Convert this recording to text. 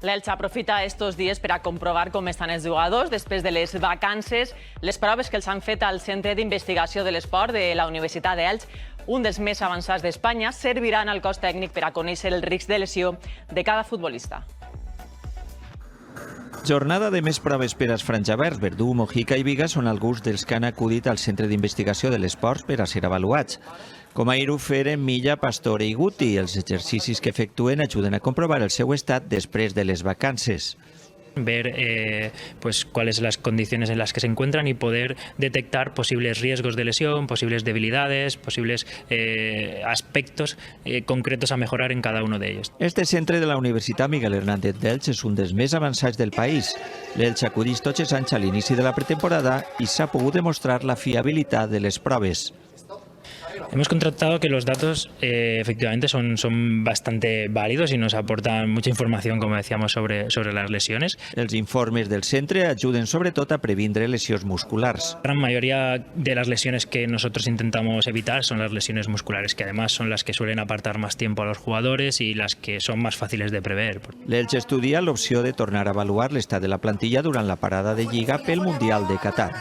L'Elx aprofita estos dies per a comprovar com estan els jugadors després de les vacances. Les proves que els han fet al Centre d'Investigació de l'Esport de la Universitat d'Elx, un dels més avançats d'Espanya, serviran al cos tècnic per a conèixer el risc de lesió de cada futbolista. Jornada de més proves per als franjaverts. Verdú, Mojica i Viga són alguns dels que han acudit al Centre d'Investigació de l'Esport per a ser avaluats. Com ahir ho feren Milla, Pastore i Guti. Els exercicis que efectuen ajuden a comprovar el seu estat després de les vacances. Ver cuáles son las condiciones en las que se encuentran y poder detectar posibles riesgos de lesión, posibles debilidades, posibles aspectos concretos a mejorar en cada uno de ellos. Este centre de la Universitat Miguel Hernández d'Elx és un dels més avançats del país. L'Elx acudix tots els anys a l'inici de la pretemporada i s'ha pogut demostrar la fiabilitat de les proves. Hemos contratado que los datos efectivamente son bastante válidos y nos aportan mucha información, como decíamos, sobre las lesiones. Els informes del centre ajuden sobretot a previndre lesions musculars. La gran mayoría de las lesiones que nosotros intentamos evitar son las lesiones musculares, que además son las que suelen apartar más tiempo a los jugadores y las que son más fáciles de prever. L'Elx estudia l'opció de tornar a avaluar l'estat de la plantilla durant la parada de Lliga pel Mundial de Qatar.